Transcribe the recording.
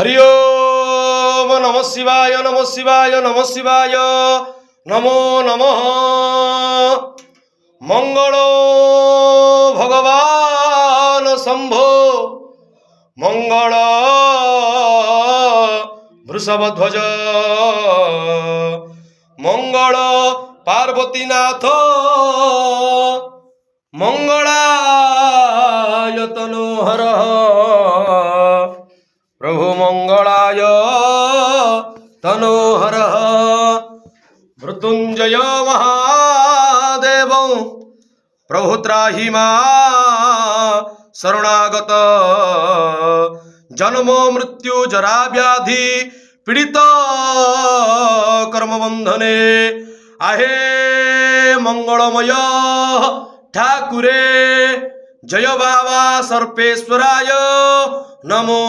हरि ओम नमः शिवाय नमः शिवाय नमः शिवाय नमो नमः। मंगलो भगवान शंभो मंगल वृषभध्वज मंगल पार्वतीनाथ मंगलाय तनोहर प्रभु मंगलाय तनोहर मृत्युंजय महादेव प्रभु त्राहि मा शरणागत जन्म मृत्यु जरा व्याधि पीड़ित कर्म बंधने आहे मंगलमय ठाकुरे जय बाबा सर्पेश्वराय नमो।